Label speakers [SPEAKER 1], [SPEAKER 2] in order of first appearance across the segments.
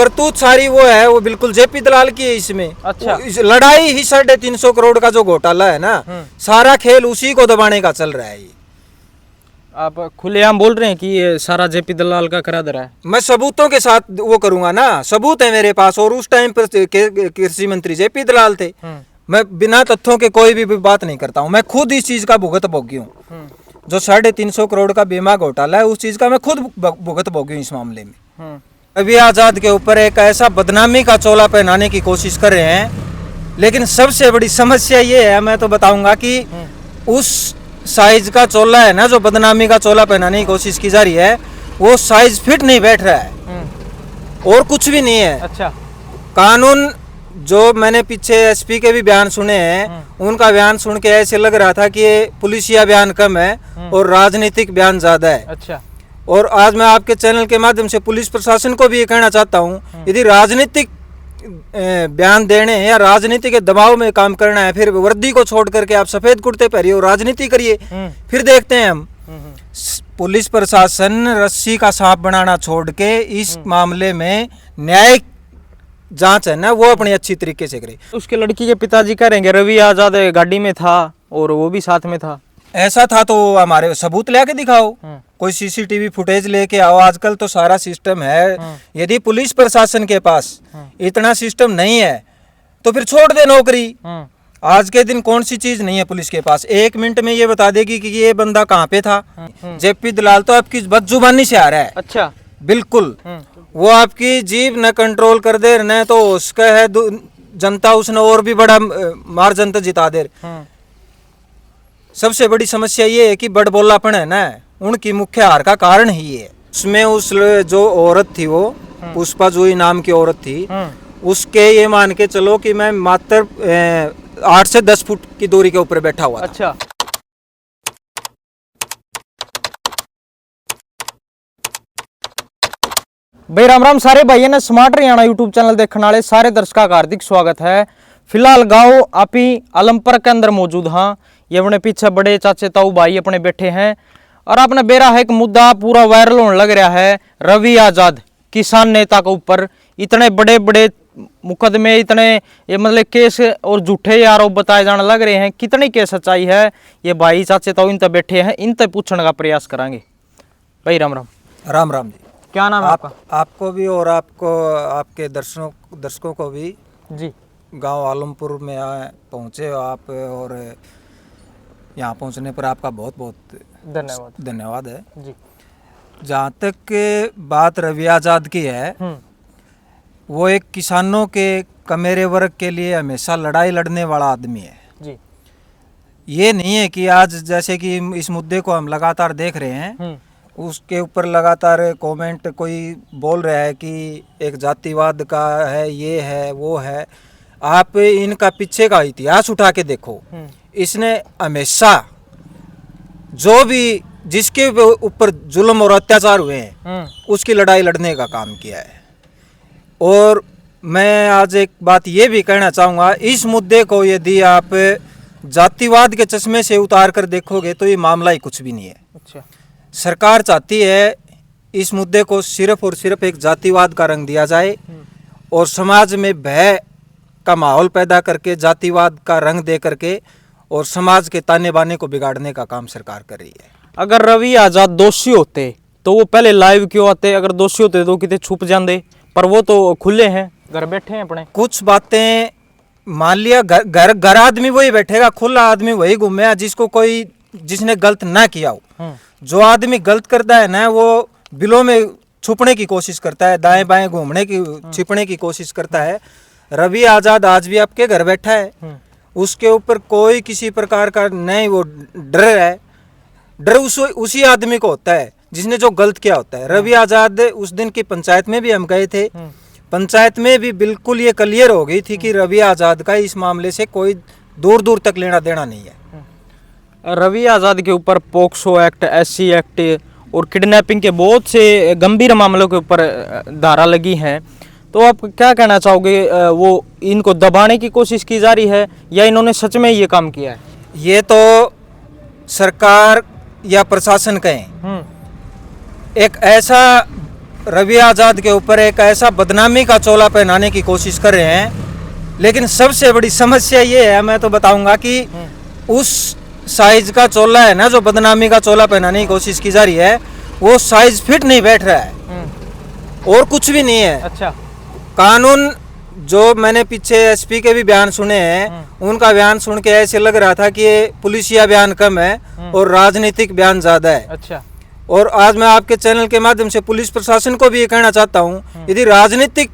[SPEAKER 1] करतूत सारी वो है, वो बिल्कुल जेपी दलाल की है इसमें।
[SPEAKER 2] अच्छा।
[SPEAKER 1] लड़ाई ही 350 करोड़ का जो घोटाला है ना, सारा खेल उसी को दबाने का चल रहा है। ये
[SPEAKER 2] आप खुलेआम बोल रहे हैं कि ये सारा जेपी दलाल का करा दे रहा है।
[SPEAKER 1] मैं सबूतों के साथ वो करूंगा ना, सबूत है मेरे पास। और उस टाइम पर कृषि मंत्री जेपी दलाल थे। मैं बिना तथ्यों के कोई भी बात नहीं करता हूँ। मैं खुद इस चीज का भुगत भोगी हूँ। जो 350 करोड़ का बीमा घोटाला है, उस चीज का मैं खुद भुगत भोगी हूँ इस मामले में। रवि आजाद के ऊपर एक ऐसा बदनामी का चोला पहनाने की कोशिश कर रहे हैं, लेकिन सबसे बड़ी समस्या ये है, मैं तो बताऊंगा कि उस साइज का चोला है ना, जो बदनामी का चोला पहनाने की कोशिश की जा रही है, वो साइज फिट नहीं बैठ रहा है और कुछ भी नहीं है।
[SPEAKER 2] अच्छा।
[SPEAKER 1] कानून, जो मैंने पीछे एसपी के भी बयान सुने हैं, उनका बयान सुन के ऐसे लग रहा था कि ये पुलिसिया बयान कम है और राजनीतिक बयान ज्यादा है।
[SPEAKER 2] अच्छा।
[SPEAKER 1] और आज मैं आपके चैनल के माध्यम से पुलिस प्रशासन को भी ये कहना चाहता हूँ, यदि राजनीतिक बयान देने या राजनीति के दबाव में काम करना है, फिर वर्दी को छोड़ करके आप सफेद कुर्ते पहनिए और राजनीति करिए, फिर देखते हैं हम। पुलिस प्रशासन रस्सी का सांप बनाना छोड़ के इस मामले में न्यायिक जांच है ना, वो अपनी अच्छी तरीके से करे।
[SPEAKER 2] उसके लड़की के पिताजी कह रहे हैं रवि आजाद गाड़ी में था और वो भी साथ में था।
[SPEAKER 1] ऐसा था तो हमारे सबूत लेके दिखाओ, कोई सीसीटीवी फुटेज लेके आओ। आजकल तो सारा सिस्टम है। यदि पुलिस प्रशासन के पास इतना सिस्टम नहीं है तो फिर छोड़ दे नौकरी। आज के दिन कौन सी चीज नहीं है पुलिस के पास, 1 मिनट में ये बता देगी कि ये बंदा कहाँ पे था। जेपी दलाल तो आपकी बदजुबानी से आ रहा है।
[SPEAKER 2] अच्छा।
[SPEAKER 1] बिल्कुल, वो आपकी जीभ न कंट्रोल कर दे, न तो उसका है जनता उसने और भी बड़ा मार जनता जिता दे। सबसे बड़ी समस्या ये है कि बड़बोलापन है ना, उनकी मुख्य हार का कारण ही है। उसमें उस जो औरत थी, वो पुष्पा जोई नाम की औरत थी, उसके ये मान के चलो कि मैं मात्र 8 से 10 फुट की दूरी के ऊपर बैठा हुआ था।
[SPEAKER 2] अच्छा। भाई राम राम सारे भाइयों ने स्मार्ट हरियाणा यूट्यूब चैनल देखने वाले सारे दर्शकों का हार्दिक स्वागत है। फिलहाल गांव आपी आलमपुर के अंदर मौजूद हाँ। ये अपने पीछे बड़े चाचे ताऊ भाई अपने बैठे हैं और आपने बेरा है एक मुद्दा पूरा वायरल होने लग रहा है। रवि आजाद किसान नेता के ऊपर इतने बड़े बड़े मुकदमे, इतने ये मतलब केस और झूठे आरोप बताए जाने लग रहे हैं। कितनी केस सच्चाई है, ये भाई चाचे ताऊ इन तक बैठे हैं, इन तक पूछने का प्रयास करेंगे। भाई राम राम।
[SPEAKER 1] राम राम जी।
[SPEAKER 2] क्या नाम है आपका?
[SPEAKER 1] आपको भी और आपको आपके दर्शकों को भी
[SPEAKER 2] जी।
[SPEAKER 1] गांव आलमपुर में पहुंचे हो आप, और यहाँ पहुंचने पर आपका बहुत बहुत धन्यवाद है
[SPEAKER 2] जी।
[SPEAKER 1] जहाँ तक बात रवि आजाद की है, वो एक किसानों के कमेरे वर्ग के लिए हमेशा लड़ाई लड़ने वाला आदमी है
[SPEAKER 2] जी।
[SPEAKER 1] ये नहीं है कि आज जैसे कि इस मुद्दे को हम लगातार देख रहे हैं, उसके ऊपर लगातार कमेंट कोई बोल रहा है कि एक जातिवाद का है, ये है, वो है। आप इनका पीछे का इतिहास उठा के देखो। इसने हमेशा जो भी जिसके ऊपर जुल्म और अत्याचार हुए हैं, उसकी लड़ाई लड़ने का काम किया है। और मैं आज एक बात ये भी कहना चाहूँगा, इस मुद्दे को यदि आप जातिवाद के चश्मे से उतार कर देखोगे तो ये मामला ही कुछ भी नहीं है।
[SPEAKER 2] अच्छा।
[SPEAKER 1] सरकार चाहती है इस मुद्दे को सिर्फ और सिर्फ एक जातिवाद का रंग दिया जाए और समाज में भय का माहौल पैदा करके जातिवाद का रंग दे करके और समाज के ताने बाने को बिगाड़ने का काम सरकार कर रही है।
[SPEAKER 2] अगर रवि आजाद दोषी होते तो वो पहले लाइव क्यों आते? अगर दोषी होते तो कितने छुप जाते, पर वो तो खुले हैं, घर बैठे हैं अपने।
[SPEAKER 1] कुछ बातें मान लिया, घर आदमी वही बैठेगा, खुला आदमी वही घूमेगा जिसने गलत ना किया हो। जो आदमी गलत करता है ना, वो बिलों में छुपने की कोशिश करता है, दाएं बाएं घूमने की छिपने की कोशिश करता है। रवि आजाद आज भी आपके घर बैठा है, उसके ऊपर कोई किसी प्रकार का नहीं वो डर है। डर उसी आदमी को होता है जिसने जो गलत किया होता है। रवि आजाद, उस दिन की पंचायत में भी हम गए थे, पंचायत में भी बिल्कुल ये क्लियर हो गई थी कि रवि आजाद का इस मामले से कोई दूर दूर तक लेना देना नहीं है।
[SPEAKER 2] रवि आजाद के ऊपर पोक्सो एक्ट, SC एक्ट और किडनैपिंग के बहुत से गंभीर मामलों के ऊपर धारा लगी हैं, तो आप क्या कहना चाहोगे? वो इनको दबाने की कोशिश की जा रही है या इन्होंने सच में ये काम किया है?
[SPEAKER 1] ये तो सरकार या प्रशासन कहें, एक ऐसा रवि आज़ाद के ऊपर एक ऐसा बदनामी का चोला पहनाने की कोशिश कर रहे हैं। लेकिन सबसे बड़ी समस्या ये है, मैं तो बताऊंगा कि उस साइज का चोला है ना, जो बदनामी का चोला पहनाने की कोशिश की जा रही है, वो साइज फिट नहीं बैठ रहा है और कुछ भी नहीं है।
[SPEAKER 2] अच्छा,
[SPEAKER 1] कानून जो मैंने पीछे एसपी के भी बयान सुने हैं, उनका बयान सुन के ऐसे लग रहा था कि ये पुलिसिया बयान कम है और राजनीतिक बयान ज्यादा है।
[SPEAKER 2] अच्छा,
[SPEAKER 1] और आज मैं आपके चैनल के माध्यम से पुलिस प्रशासन को भी ये कहना चाहता हूँ, यदि राजनीतिक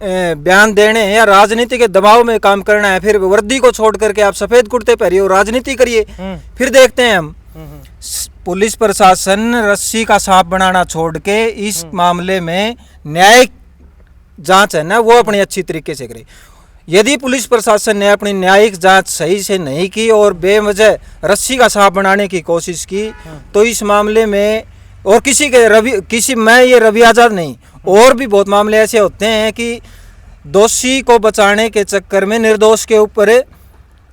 [SPEAKER 1] बयान देने या राजनीति के दबाव में काम करना है, फिर वर्दी को छोड़ करके आप सफेद कुर्ते पहनिए और राजनीति करिए, फिर देखते हैं हम। पुलिस प्रशासन रस्सी का सांप बनाना छोड़ के इस मामले में न्यायिक जांच है ना, वो अपनी अच्छी तरीके से करे। यदि पुलिस प्रशासन ने अपनी न्यायिक जांच सही से नहीं की और बेवजह रस्सी का सांप बनाने की कोशिश की, तो इस मामले में और मैं ये रवि आज़ाद नहीं, और भी बहुत मामले ऐसे होते हैं कि दोषी को बचाने के चक्कर में निर्दोष के ऊपर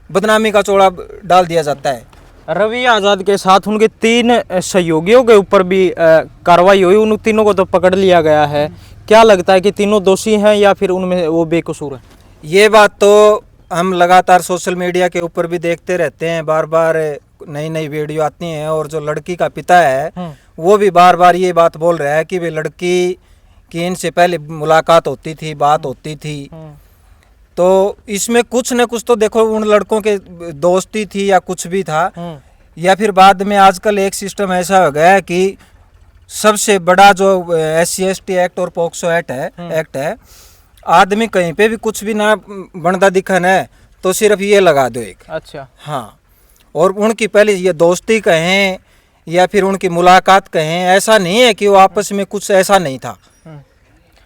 [SPEAKER 1] बदनामी का चोला डाल दिया जाता है।
[SPEAKER 2] रवि आज़ाद के साथ उनके 3 सहयोगियों के ऊपर भी कार्रवाई हुई, उन तीनों को तो पकड़ लिया गया है। क्या लगता है कि तीनों दोषी हैं या फिर उनमें वो बेकसूर है?
[SPEAKER 1] ये बात तो हम लगातार सोशल मीडिया के ऊपर भी देखते रहते हैं, बार बार नई नई वीडियो आती हैं, और जो लड़की का पिता है वो भी बार बार ये बात बोल रहा है कि वे लड़की की इनसे पहले मुलाकात होती थी, बात होती थी। तो इसमें कुछ न कुछ तो देखो उन लड़कों के दोस्ती थी या कुछ भी था, या फिर बाद में आजकल एक सिस्टम ऐसा हो गया है कि सबसे बड़ा जो SC/ST एक्ट और पॉक्सो एक्ट है, आदमी कहीं पे भी कुछ भी ना बनता दिखन है तो सिर्फ ये लगा दो एक।
[SPEAKER 2] अच्छा,
[SPEAKER 1] हाँ, और उनकी पहले ये दोस्ती कहें या फिर उनकी मुलाकात कहें, ऐसा नहीं है कि वो आपस में कुछ ऐसा नहीं था,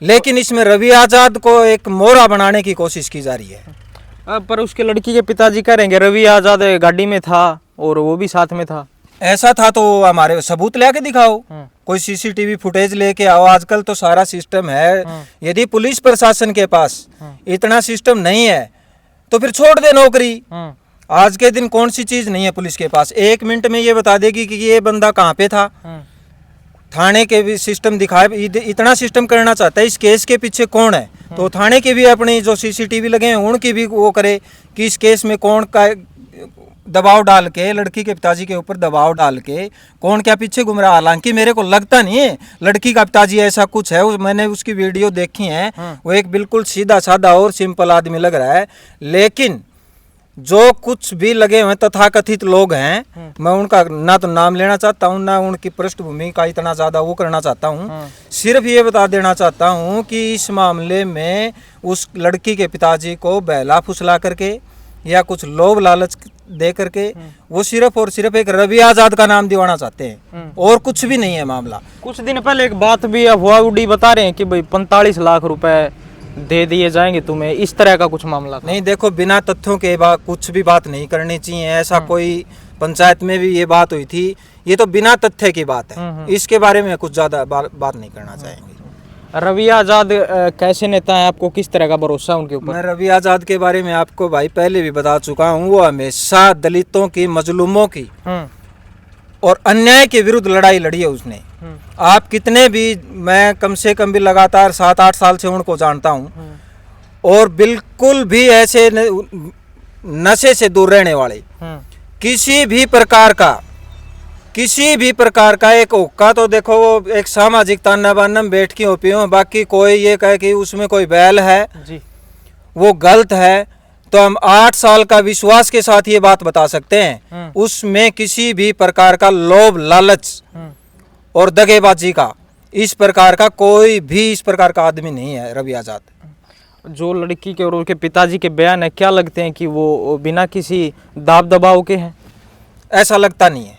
[SPEAKER 1] लेकिन इसमें रवि आज़ाद को एक मोहरा बनाने की कोशिश की जा रही है।
[SPEAKER 2] पर उसके लड़की के पिताजी कह रहे हैं रवि आज़ाद गाड़ी में था और वो भी साथ में था।
[SPEAKER 1] ऐसा था तो हमारे सबूत लेके दिखाओ, कोई CCTV फुटेज लेके आओ। आजकल तो सारा सिस्टम है। यदि पुलिस प्रशासन के पास इतना सिस्टम नहीं है तो फिर छोड़ दे नौकरी। आज के दिन कौन सी चीज नहीं है पुलिस के पास, 1 मिनट में ये बता देगी कि ये बंदा कहाँ पे था। थाने के भी सिस्टम दिखाए, इतना सिस्टम करना चाहता है। इस केस के पीछे कौन है, तो थाने के भी अपनी जो CCTV लगे हैं उनकी भी वो करे कि इस केस में कौन का दबाव डाल के, लड़की के पिताजी के ऊपर दबाव डाल के कौन क्या पीछे घूम रहा। हालांकि मेरे को लगता नहीं है लड़की का पिताजी ऐसा कुछ है, मैंने उसकी वीडियो देखी है, वो एक बिल्कुल सीधा साधा और सिंपल आदमी लग रहा है। लेकिन जो कुछ भी लगे हुए तथाकथित लोग हैं, मैं उनका ना तो नाम लेना चाहता हूँ, ना उनकी पृष्ठभूमि का इतना ज़्यादा वो करना चाहता हूँ। सिर्फ ये बता देना चाहता हूँ कि इस मामले में उस लड़की के पिताजी को बहला फुसला करके या कुछ लोभ लालच दे करके वो सिर्फ और सिर्फ एक रवि आज़ाद का नाम दिवाना चाहते हैं, और कुछ भी नहीं है मामला।
[SPEAKER 2] कुछ दिन पहले एक बात भी अफवाह उड़ी, बता रहे हैं कि भाई 45 लाख रुपए दे दिए जाएंगे तुम्हें, इस तरह का कुछ मामला था।
[SPEAKER 1] नहीं, देखो बिना तथ्यों के कुछ भी बात नहीं करनी चाहिए। ऐसा कोई पंचायत में भी ये बात हुई थी, ये तो बिना तथ्य की बात है। इसके बारे में कुछ ज्यादा बात नहीं करना चाहेंगे।
[SPEAKER 2] रवि आज़ाद कैसे नेता है, आपको किस तरह का भरोसा है उनके ऊपर?
[SPEAKER 1] मैं रवि आज़ाद के बारे में आपको भाई पहले भी बता चुका हूँ, वो हमेशा दलितों की, मजलूमों की और अन्याय के विरुद्ध लड़ाई लड़ी है उसने। आप कितने भी, मैं कम से कम भी लगातार 7-8 साल से उनको जानता हूँ, और बिल्कुल भी ऐसे नशे से दूर रहने वाले, किसी भी प्रकार का एक हुक्का तो देखो वो एक सामाजिक ताना बाना में बैठ के हो, बाकी कोई ये कहे कि उसमें कोई बैल है जी, वो गलत है, तो हम 8 साल का विश्वास के साथ ये बात बता सकते हैं, उसमें किसी भी प्रकार का लोभ लालच और दगेबाजी का, इस प्रकार का कोई भी इस प्रकार का आदमी नहीं है रवि आज़ाद।
[SPEAKER 2] जो लड़की के और उनके पिताजी के बयान है, क्या लगते हैं कि वो बिना किसी दाब दबाव के हैं?
[SPEAKER 1] ऐसा लगता नहीं है।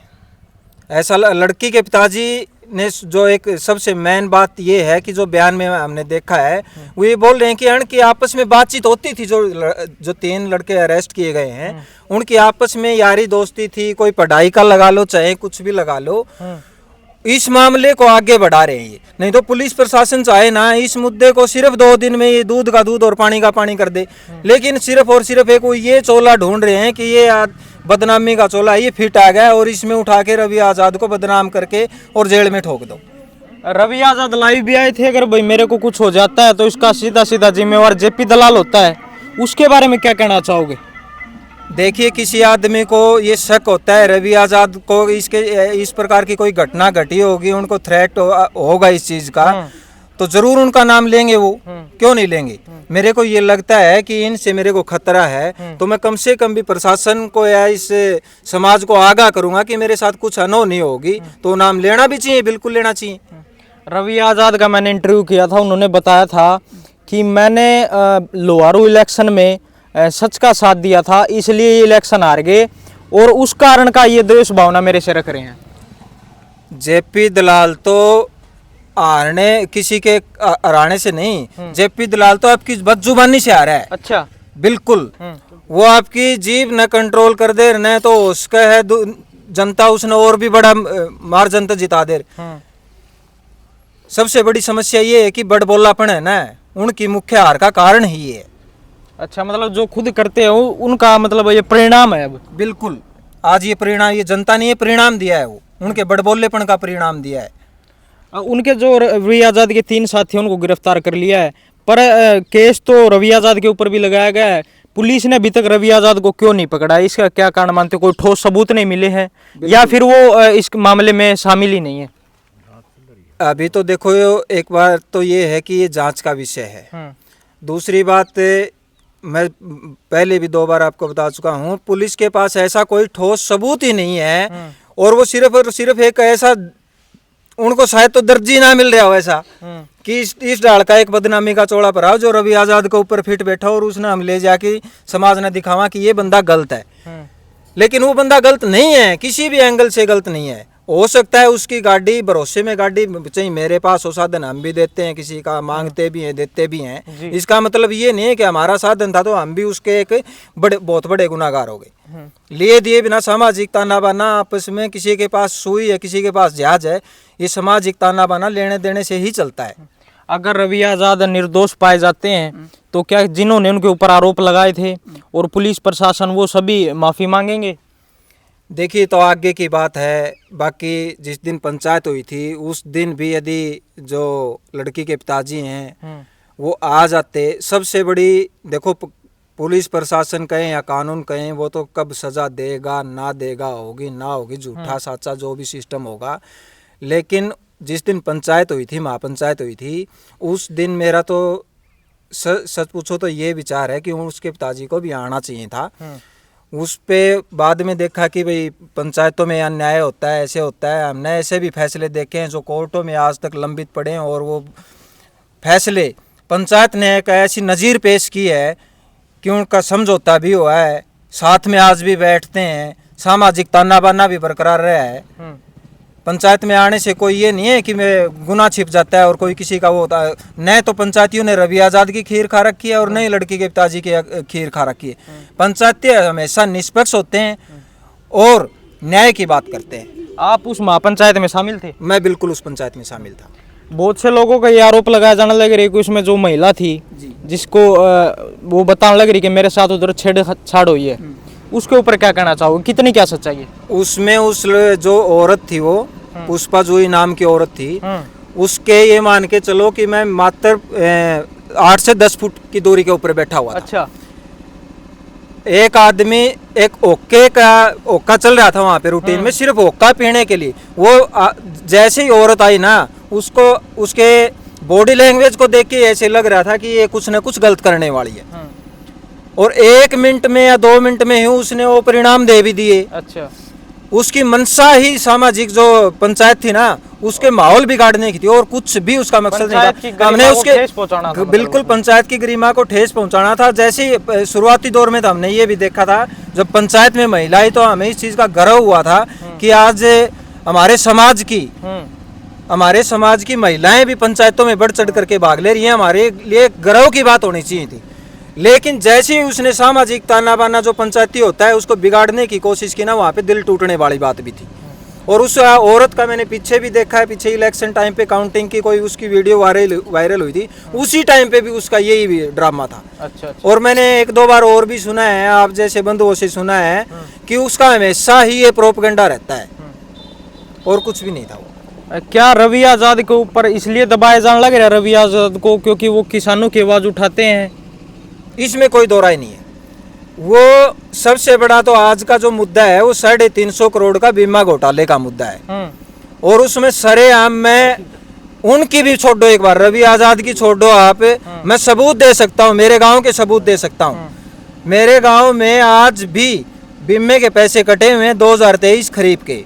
[SPEAKER 1] ऐसा लड़की के पिताजी ने जो एक सबसे मेन बात ये है कि जो बयान में हमने देखा है, वो ये बोल रहे हैं कि उनकी आपस में बातचीत होती थी। जो 3 लड़के अरेस्ट किए गए हैं, उनकी आपस में यारी दोस्ती थी, कोई पढ़ाई का लगा लो चाहे कुछ भी लगा लो, इस मामले को आगे बढ़ा रहे हैं। नहीं तो पुलिस प्रशासन चाहे ना इस मुद्दे को सिर्फ 2 दिन में ये दूध का दूध और पानी का पानी कर दे, लेकिन सिर्फ और सिर्फ एक ये चोला ढूंढ रहे हैं कि ये बदनामी का चोला ये फिट आ गया और इसमें उठा के रवि आज़ाद को बदनाम करके और जेल में ठोक दो।
[SPEAKER 2] रवि आजाद लाइव भी आए थे, अगर भाई मेरे को कुछ हो जाता है तो इसका सीधा सीधा जिम्मेवार जेपी दलाल होता है, उसके बारे में क्या कहना चाहोगे?
[SPEAKER 1] देखिए, किसी आदमी को ये शक होता है रवि आजाद को इसके इस प्रकार की कोई घटना घटी होगी, उनको थ्रेट होगा इस चीज का, तो जरूर उनका नाम लेंगे वो, क्यों नहीं लेंगे। मेरे को ये लगता है कि इनसे मेरे को खतरा है, तो मैं कम से कम भी प्रशासन को या इस समाज को आगाह करूंगा कि मेरे साथ कुछ अनहोनी होगी, तो नाम लेना भी चाहिए, बिल्कुल लेना चाहिए।
[SPEAKER 2] रवि आजाद का मैंने इंटरव्यू किया था, उन्होंने बताया था कि मैंने लोहारू इलेक्शन में सच का साथ दिया था, इसलिए ये इलेक्शन हार गए और उस कारण का ये द्वेष भावना मेरे से रख रहे हैं।
[SPEAKER 1] जेपी दलाल तो हारने किसी के हराने से नहीं, जेपी दलाल तो आपकी बदजुबानी से आ रहा है।
[SPEAKER 2] अच्छा,
[SPEAKER 1] बिल्कुल, वो आपकी जीभ न कंट्रोल कर दे, न तो उसका है जनता उसने और भी बड़ा मार जनता जिता दे। सबसे बड़ी समस्या ये है कि बड़बोलापन है ना, उनकी मुख्य हार का कारण ही ये है।
[SPEAKER 2] अच्छा, मतलब जो खुद करते हैं उनका मतलब ये परिणाम है अब।
[SPEAKER 1] बिल्कुल, आज ये परिणाम, ये जनता ने ये परिणाम दिया है, वो उनके बड़बोलेपन का परिणाम दिया है।
[SPEAKER 2] उनके जो रवि आजाद के 3 साथी उनको गिरफ्तार कर लिया है, पर केस तो रवि आजाद के ऊपर भी लगाया गया है। पुलिस ने अभी तक रवि आजाद को क्यों नहीं पकड़ा, इसका क्या कारण मानते हो? कोई ठोस सबूत नहीं मिले हैं या फिर वो इस मामले में शामिल ही नहीं है?
[SPEAKER 1] अभी तो देखो, एक बार तो ये है कि ये जांच का विषय है। दूसरी बात, मैं पहले भी 2 बार आपको बता चुका हूँ, पुलिस के पास ऐसा कोई ठोस सबूत ही नहीं है, और वो सिर्फ और सिर्फ एक ऐसा, उनको शायद तो दर्ज ही ना मिल रहा हो ऐसा कि इस डाल का एक बदनामी का चौड़ा पड़ा जो रवि आजाद के ऊपर फिट बैठा और उसने हम ले जाके समाज ने दिखावा कि ये बंदा गलत है। लेकिन वो बंदा गलत नहीं है, किसी भी एंगल से गलत नहीं है। हो सकता है उसकी गाड़ी, भरोसे में गाड़ी चाहिए, मेरे पास हो साधन हम भी देते हैं, किसी का मांगते भी हैं, देते भी हैं। इसका मतलब ये नहीं है कि हमारा साधन था तो हम भी उसके एक बहुत बड़े गुनाहगार हो गए। लिए दिए बिना सामाजिक ताना बाना, आपस में किसी के पास सुई है, किसी के पास जहाज है, ये सामाजिक ताना बाना लेने देने से ही चलता है।
[SPEAKER 2] अगर रवि आजाद निर्दोष पाए जाते हैं तो क्या जिन्होंने उनके ऊपर आरोप लगाए थे और पुलिस प्रशासन, वो सभी माफी मांगेंगे?
[SPEAKER 1] देखिए, तो आगे की बात है। बाकी जिस दिन पंचायत हुई थी उस दिन भी यदि जो लड़की के पिताजी हैं वो आ जाते, सबसे बड़ी देखो, पुलिस प्रशासन कहें या कानून कहें, वो तो कब सजा देगा ना देगा, होगी ना होगी, झूठा साचा जो भी सिस्टम होगा। लेकिन जिस दिन पंचायत हुई थी, महापंचायत हुई थी, उस दिन मेरा तो सच पूछो तो ये विचार है कि उसके पिताजी को भी आना चाहिए था। उस पे बाद में देखा कि भाई पंचायतों में अन्याय होता है, ऐसे होता है। हमने ऐसे भी फैसले देखे हैं जो कोर्टों में आज तक लंबित पड़े हैं, और वो फैसले पंचायत ने एक ऐसी नज़ीर पेश की है कि उनका समझौता भी हुआ है, साथ में आज भी बैठते हैं, सामाजिक ताना बाना भी बरकरार रहा है। पंचायत में आने से कोई ये नहीं है कि मैं गुनाह छिप जाता है और कोई किसी का वो होता है। न तो पंचायतियों ने रवि आजाद की खीर खा रखी है और न ही लड़की के पिताजी की खीर खा रखी है। पंचायती हमेशा निष्पक्ष होते हैं और न्याय की बात करते हैं।
[SPEAKER 2] आप उस महापंचायत में शामिल थे?
[SPEAKER 1] मैं बिल्कुल उस पंचायत में शामिल था।
[SPEAKER 2] बहुत से लोगों का ये आरोप लगाया जाने लग रही है कि उसमें जो महिला थी जिसको वो बताने लग रही कि मेरे साथ उधर छेड़छाड़ हुई है, उसके ऊपर क्या कहना चाहोगे, कितनी क्या सच्चाई है
[SPEAKER 1] उसमें? उस जो औरत थी, वो पुष्पा जोई नाम की औरत थी, उसके ये मान के चलो कि मैं मात्र 8 से 10 फुट की दूरी के ऊपर बैठा हुआ था।
[SPEAKER 2] अच्छा,
[SPEAKER 1] एक आदमी एक ओक्का चल रहा था वहाँ पे रूटीन में, सिर्फ ओक्का पीने के लिए। वो जैसे ही औरत आई ना, उसको उसके बॉडी लैंग्वेज को देख के ऐसे लग रहा था कि ये कुछ न कुछ गलत करने वाली है। और 1 मिनट में या 2 मिनट में ही उसने वो परिणाम दे भी दिए।
[SPEAKER 2] अच्छा,
[SPEAKER 1] उसकी मंशा ही सामाजिक जो पंचायत थी ना, उसके माहौल बिगाड़ने की थी, और कुछ भी उसका मकसद नहीं था। हमने उसके बिल्कुल पंचायत की गरिमा को ठेस पहुंचाना था। जैसे ही शुरुआती दौर में तो हमने ये भी देखा था, जब पंचायत में महिला आई तो हमें इस चीज का गर्व हुआ था कि आज हमारे समाज की महिलाएं भी पंचायतों में बढ़ चढ़ करके भाग ले रही हैं। हमारे लिए गर्व की बात होनी चाहिए थी। लेकिन जैसे ही उसने सामाजिक ताना बाना जो पंचायती होता है उसको बिगाड़ने की कोशिश की ना, वहाँ पे दिल टूटने वाली बात भी थी। और उस औरत का मैंने पीछे भी देखा है, पीछे इलेक्शन टाइम पे काउंटिंग की कोई उसकी वीडियो वायरल हुई थी, उसी टाइम पे भी उसका यही ड्रामा था। अच्छा। और मैंने 1-2 बार और भी सुना है, आप जैसे बंधुओं से सुना है कि उसका हमेशा ही ये प्रोपेगेंडा रहता है और कुछ भी नहीं था वो।
[SPEAKER 2] क्या रवि आजाद के ऊपर इसलिए दबाया जाने लग रहा है रवि आजाद को क्योंकि वो किसानों की आवाज उठाते हैं?
[SPEAKER 1] इसमें कोई दो राय नहीं है। वो सबसे बड़ा तो आज का जो मुद्दा है वो 350 करोड़ का बीमा घोटाले का मुद्दा है। और उसमें सरेआम मैं उनकी भी छोड़ दो, एक बार रवि आजाद की छोड़ दो आप, मैं सबूत दे सकता हूँ, मेरे गांव के सबूत दे सकता हूँ। मेरे गांव में आज भी बीमे के पैसे कटे हुए हैं, 2023 खरीफ के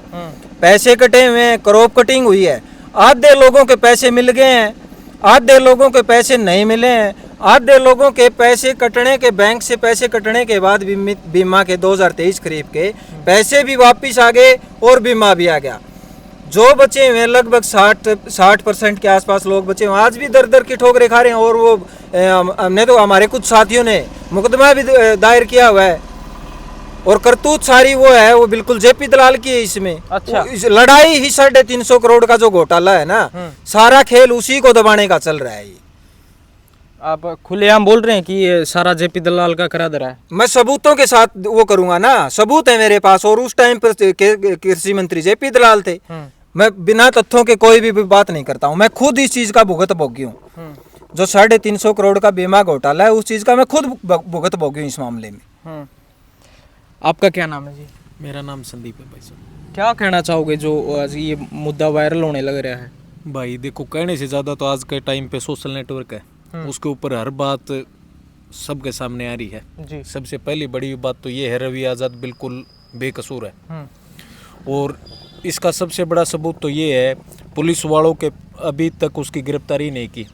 [SPEAKER 1] पैसे कटे हुए हैं, क्रॉप कटिंग हुई है। आधे लोगों के पैसे मिल गए हैं, आधे लोगों के पैसे नहीं मिले हैं, आधे लोगों के पैसे कटने के, बैंक से पैसे कटने के बाद बीमा के 2023 खरीफ के पैसे भी वापिस आ गए और बीमा भी आ गया। जो बचे हुए लगभग 60% के आसपास लोग बचे हुए आज भी दर दर की ठोकरें खा रहे हैं। और वो हमने तो, हमारे कुछ साथियों ने मुकदमा भी दायर किया हुआ है। और करतूत सारी वो है, वो बिल्कुल जेपी दलाल की है इसमें।
[SPEAKER 2] अच्छा,
[SPEAKER 1] लड़ाई ही 350 करोड़ का जो घोटाला है ना, सारा खेल उसी को दबाने का चल रहा है। ये
[SPEAKER 2] आप खुलेआम बोल रहे हैं कि ये सारा जेपी दलाल का करा दे रहा है?
[SPEAKER 1] मैं सबूतों के साथ वो करूंगा ना, सबूत है मेरे पास। और उस टाइम पर कृषि मंत्री जेपी दलाल थे। मैं बिना तथ्यों के कोई भी बात नहीं करता हूँ। मैं खुद इस चीज का भुगत भोगी हूँ। जो 350 करोड़ का बीमा घोटाला है, उस चीज का मैं खुद भुगत भोगी हूँ इस मामले में।
[SPEAKER 2] आपका क्या नाम है जी?
[SPEAKER 3] मेरा नाम संदीप है भाई साहब।
[SPEAKER 2] क्या कहना चाहोगे जो आज ये मुद्दा वायरल होने लग रहा है?
[SPEAKER 3] भाई देखो, कहने से ज़्यादा तो आज के टाइम पे सोशल नेटवर्क है, उसके ऊपर हर बात सबके सामने आ रही है
[SPEAKER 2] जी।
[SPEAKER 3] सबसे पहली बड़ी बात तो ये है, रवि आज़ाद बिल्कुल बेकसूर है। और इसका सबसे बड़ा सबूत तो ये है, पुलिस वालों के अभी तक उसकी गिरफ्तारी नहीं की।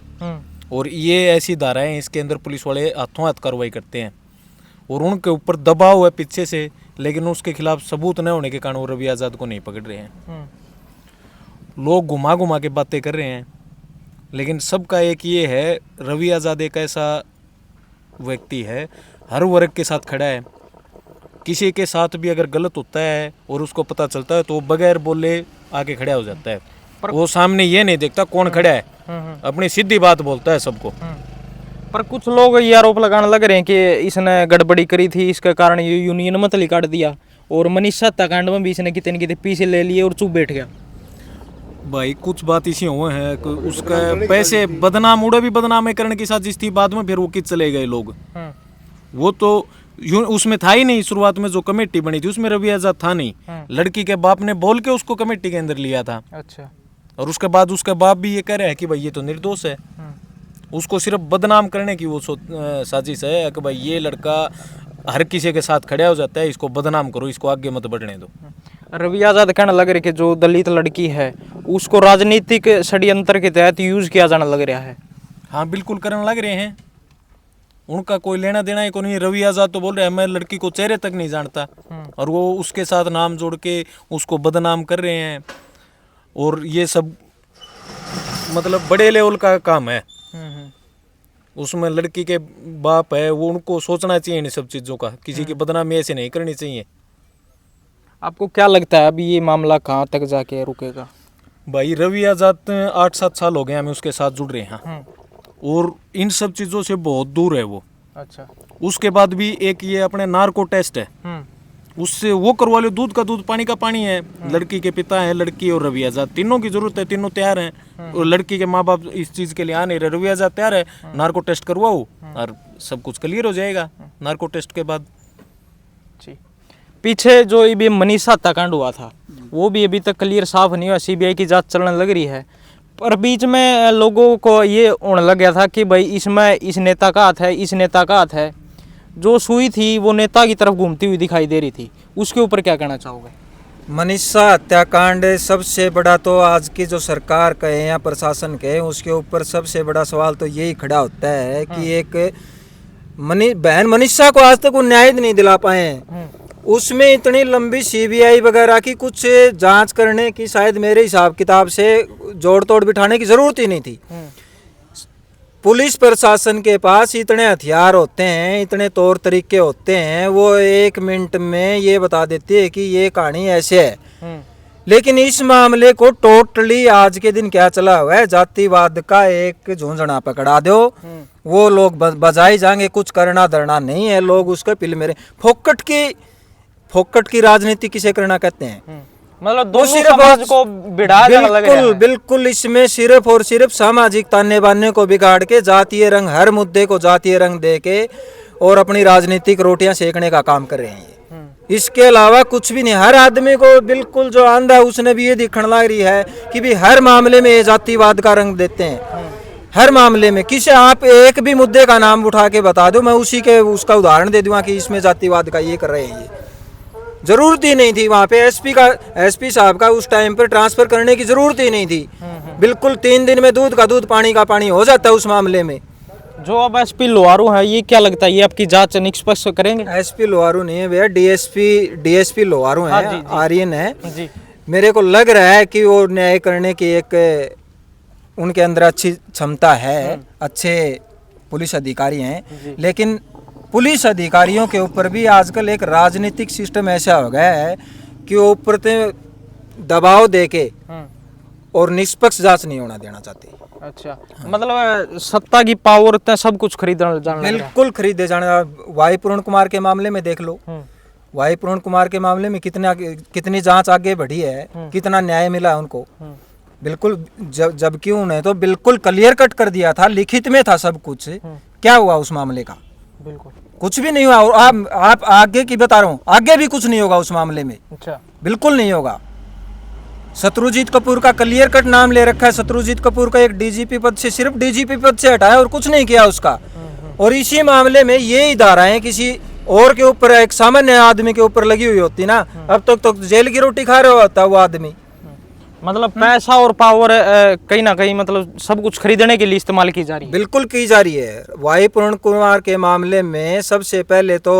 [SPEAKER 3] और ये ऐसी धाराएं इसके अंदर पुलिस वाले हाथों हाथ कार्रवाई करते हैं और उनके ऊपर दबाव है पीछे से, लेकिन उसके खिलाफ सबूत न होने के कारण वो रवि आज़ाद को नहीं पकड़ रहे हैं। लोग घुमा घुमा के बातें कर रहे हैं, लेकिन सबका एक ये है, रवि आज़ाद एक ऐसा व्यक्ति है, हर वर्ग के साथ खड़ा है। किसी के साथ भी अगर गलत होता है और उसको पता चलता है तो वो बगैर बोले आके खड़ा हो जाता है। वो सामने ये नहीं देखता कौन खड़ा है, अपनी सीधी बात बोलता है सबको।
[SPEAKER 2] पर कुछ लोग ये आरोप लगाने लग रहे हैं कि इसने गड़बड़ी करी थी, इसके कारण ये यूनियन मत काट दिया, और मनीष हत्याकांड में भी इसने कितने कितने पीछे ले लिए और चुप बैठ गया।
[SPEAKER 3] भाई कुछ बात इसी हुए हैं कि उसका पैसे बदनाम उड़े भी बदनाम करने की साजिश थी, बाद में फिर वो किस चले गए लोग। वो तो उसमें था ही नहीं। शुरुआत में जो कमेटी बनी थी उसमें रवि आज़ाद था नहीं, लड़की के बाप ने बोल के उसको कमेटी के अंदर लिया था।
[SPEAKER 2] अच्छा।
[SPEAKER 3] और उसके बाद उसका बाप भी ये कह रहा है कि भाई ये तो निर्दोष है, उसको सिर्फ बदनाम करने की वो साजिश है कि भाई ये लड़का हर किसी के साथ खड़ा हो जाता है, इसको बदनाम करो, इसको आगे मत बढ़ने दो।
[SPEAKER 2] रवि आज़ाद कहने लग रहे कि जो दलित लड़की है उसको राजनीतिक षड्यंत्र के तहत यूज किया जाने लग रहा है।
[SPEAKER 3] हाँ बिल्कुल करने लग रहे हैं, उनका कोई लेना देना ही को नहीं। रवि आज़ाद तो बोल रहे हैं मैं लड़की को चेहरे तक नहीं जानता, और वो उसके साथ नाम जोड़ के उसको बदनाम कर रहे हैं। और ये सब मतलब बड़े लेवल का काम है। उसमें लड़की के बाप है, वो उनको सोचना चाहिए इन सब चीज़ों का, किसी की बदनामी ऐसे नहीं करनी चाहिए।
[SPEAKER 2] आपको क्या लगता है अभी ये मामला कहाँ तक जाके रुकेगा?
[SPEAKER 3] भाई रवि आज़ाद 8-7 साल हो गए हमें उसके साथ जुड़ रहे हैं, और इन सब चीज़ों से बहुत दूर है वो।
[SPEAKER 2] अच्छा।
[SPEAKER 3] उसके बाद भी एक ये अपने नार्को टेस्ट है, उससे वो करवा लो, दूध का दूध पानी का पानी है। लड़की के पिता है, लड़की और रवि आज़ाद, तीनों की जरूरत है, तीनों तैयार हैं। और लड़की के माँ बाप इस चीज़ के लिए आ नहीं रहे, रवि आज़ाद तैयार है, नार्को टेस्ट करवाओ और सब कुछ क्लियर हो जाएगा नार्को टेस्ट के बाद।
[SPEAKER 2] पीछे जो ये मनीष हत्याकांड हुआ था वो भी अभी तक क्लियर साफ नहीं हुआ, सीबीआई की जांच चलने लग रही है। पर बीच में लोगों को ये होने लग गया था कि भाई इसमें इस नेता का हाथ है, इस नेता का हाथ है। जो सुई थी वो नेता की तरफ घूमती हुई दिखाई दे रही थी, उसके ऊपर क्या कहना चाहोगे?
[SPEAKER 1] मनीषा हत्याकांड सबसे बड़ा तो आज की जो सरकार कहे या प्रशासन कहे, उसके ऊपर सबसे बड़ा सवाल तो यही खड़ा होता है कि एक बहन मनीषा को आज तक वो न्याय नहीं दिला पाए हैं। उसमें इतनी लंबी सीबीआई वगैरह की कुछ जांच करने की शायद मेरे हिसाब किताब से जोड़ तोड़ बिठाने की जरूरत ही नहीं थी। पुलिस प्रशासन के पास इतने हथियार होते हैं, इतने तौर तरीके होते हैं, वो 1 मिनट में ये बता देती है कि ये कहानी ऐसे है। लेकिन इस मामले को टोटली आज के दिन क्या चला हुआ है, जातिवाद का एक झुंझुना पकड़ा दो, वो लोग बजाई जाएंगे, कुछ करना धरना नहीं है, लोग उसके पिल मेरे फोकट की राजनीति किसे करना कहते हैं।
[SPEAKER 2] मतलब
[SPEAKER 1] वो
[SPEAKER 2] दोनों
[SPEAKER 1] सिर्फ
[SPEAKER 2] समाज को बिड़ा देना लग रहा
[SPEAKER 1] बिल्कुल
[SPEAKER 2] है।
[SPEAKER 1] बिल्कुल इसमें सिर्फ और सिर्फ सामाजिक ताने बाने को बिगाड़ के जातीय रंग, हर मुद्दे को जातीय रंग दे के और अपनी राजनीतिक रोटियां सेकने का काम कर रहे हैं ये। इसके अलावा कुछ भी नहीं। हर आदमी को बिल्कुल जो आंधा है उसने भी ये दिखने लग रही है कि भी हर मामले में ये जातिवाद का रंग देते हैं। हर मामले में किसी आप एक भी मुद्दे का नाम उठा के बता दो, मैं उसी के उसका उदाहरण दे दूंगा कि इसमें जातिवाद का ये कर रहे हैं। ये जरूरत ही नहीं थी वहाँ पे एसपी साहब का उस टाइम पर ट्रांसफर करने की जरूरत ही नहीं थी। बिल्कुल 3 दिन में दूध का दूध पानी का पानी हो जाता है उस मामले में।
[SPEAKER 2] जो अब एसपी लोहारू है, ये क्या लगता है, ये आपकी जांच निष्पक्ष करेंगे?
[SPEAKER 1] एसपी लोहारू नहीं है भैया, डीएसपी लोहारू
[SPEAKER 2] हाँ
[SPEAKER 1] है,
[SPEAKER 2] जी, जी।
[SPEAKER 1] आर्यन है
[SPEAKER 2] जी।
[SPEAKER 1] मेरे को लग रहा है कि वो न्याय करने की एक उनके अंदर अच्छी क्षमता है, अच्छे पुलिस अधिकारी हैं। लेकिन पुलिस अधिकारियों के ऊपर भी आजकल एक राजनीतिक सिस्टम ऐसा हो गया है कि वो ऊपर से दबाव देके और निष्पक्ष जांच नहीं होना देना चाहते।
[SPEAKER 2] अच्छा, मतलब सत्ता की पावर तय सब कुछ खरीदना जान लग रहा है।
[SPEAKER 1] बिल्कुल खरीदे जाना। वाई पूर्ण कुमार के मामले में देख लो, वाई पूर्ण कुमार के मामले में कितनी जांच आगे बढ़ी है, कितना न्याय मिला उनको। बिल्कुल जबकि उन्हें तो बिल्कुल क्लियर कट कर दिया था, लिखित में था सब कुछ। क्या हुआ उस मामले का?
[SPEAKER 2] बिल्कुल
[SPEAKER 1] कुछ भी नहीं हुआ। और आप आगे की बता रहा हूँ, आगे भी कुछ नहीं होगा उस मामले में,
[SPEAKER 2] अच्छा।
[SPEAKER 1] बिल्कुल नहीं होगा। शत्रुजीत कपूर का क्लियर कट नाम ले रखा है। शत्रुजीत कपूर का एक डीजीपी पद से, सिर्फ डीजीपी पद से हटाया और कुछ नहीं किया उसका। और इसी मामले में ये ही धाराएं किसी और के ऊपर, एक सामान्य आदमी के ऊपर लगी हुई होती ना, अब तक तो जेल की रोटी खा रहा होता वो आदमी।
[SPEAKER 2] मतलब पैसा और पावर कहीं ना कहीं मतलब सब कुछ खरीदने के लिए इस्तेमाल की जा रही है।
[SPEAKER 1] बिल्कुल की जा रही है। वाई पूर्ण कुमार के मामले में सबसे पहले तो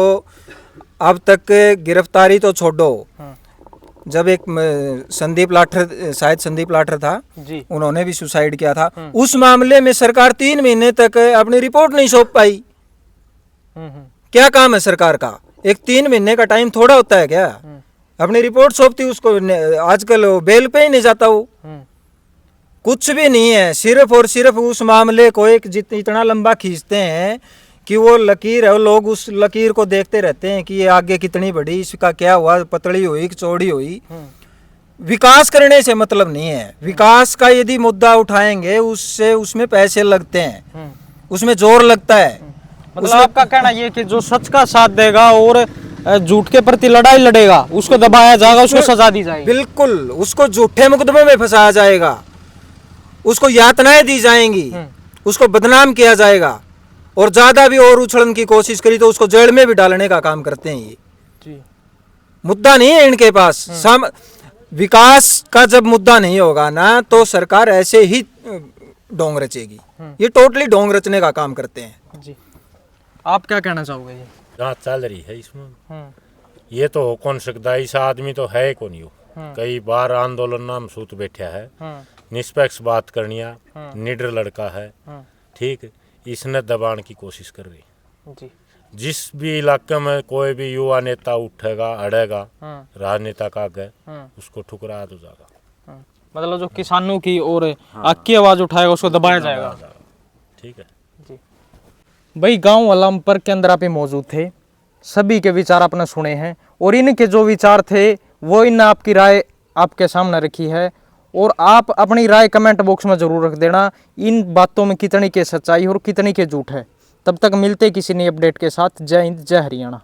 [SPEAKER 1] अब तक गिरफ्तारी तो छोड़ो, जब एक संदीप लाठर, शायद संदीप लाठर था
[SPEAKER 2] जी,
[SPEAKER 1] उन्होंने भी सुसाइड किया था, उस मामले में सरकार 3 महीने तक अपनी रिपोर्ट नहीं सौंप पाई। क्या काम है सरकार का? एक 3 महीने का टाइम थोड़ा होता है क्या? अपनी रिपोर्ट सौंपती उसको, आजकल बेल पे ही नहीं जाता वो। कुछ भी नहीं है, सिर्फ और सिर्फ उस मामले को एक इतना लंबा खींचते हैं कि वो लकीर है, लोग उस लकीर को देखते रहते हैं कि ये आगे कितनी बड़ी, इसका क्या हुआ, पतली हुई कि चौड़ी हुई। विकास करने से मतलब नहीं है। विकास का यदि मुद्दा उठाएंगे उससे उसमें पैसे लगते हैं, उसमें जोर लगता है।
[SPEAKER 2] मतलब आपका कहना ये कि जो सच का साथ देगा और झूठ के प्रति लड़ाई लड़ेगा उसको दबाया जाएगा, उसको सजा दी जाएगी।
[SPEAKER 1] बिल्कुल, उसको झूठे मुकदमे में फंसाया जाएगा, उसको यातनाएं दी जाएंगी, उसको बदनाम किया जाएगा, और ज्यादा भी और उछलने की कोशिश करी तो उसको जेल में भी डालने का काम करते हैं। ये
[SPEAKER 2] जी।
[SPEAKER 1] मुद्दा नहीं है इनके पास। विकास का जब मुद्दा नहीं होगा ना तो सरकार ऐसे ही ढोंग रचेगी। ये टोटली ढोंग रचने का काम करते हैं।
[SPEAKER 2] जी, आप क्या कहना चाहोगे? जी,
[SPEAKER 4] जांच चल रही है इसमें। ये तो हो कौन सकता है, इस आदमी तो है कौन यो। कई बार आंदोलन नाम सूत बैठा है, निष्पक्ष बात करनिया, निडर लड़का है, ठीक। इसने दबाने की कोशिश कर रही।
[SPEAKER 2] जी।
[SPEAKER 4] जिस भी इलाके में कोई भी युवा नेता उठेगा, अड़ेगा राजनेता का आगे, उसको ठुकरा दो जाएगा।
[SPEAKER 2] मतलब जो किसानों की और आग की आवाज उठाएगा उसको दबाया जाएगा।
[SPEAKER 4] ठीक है
[SPEAKER 2] जी। भाई गांव अलमपर के अंदर आप ही मौजूद थे, सभी के विचार आपने सुने हैं और इनके जो विचार थे वो इन आपकी राय आपके सामने रखी है, और आप अपनी राय कमेंट बॉक्स में जरूर रख देना इन बातों में कितनी के सच्चाई और कितनी के झूठ है। तब तक मिलते किसी नई अपडेट के साथ। जय हिंद, जय हरियाणा।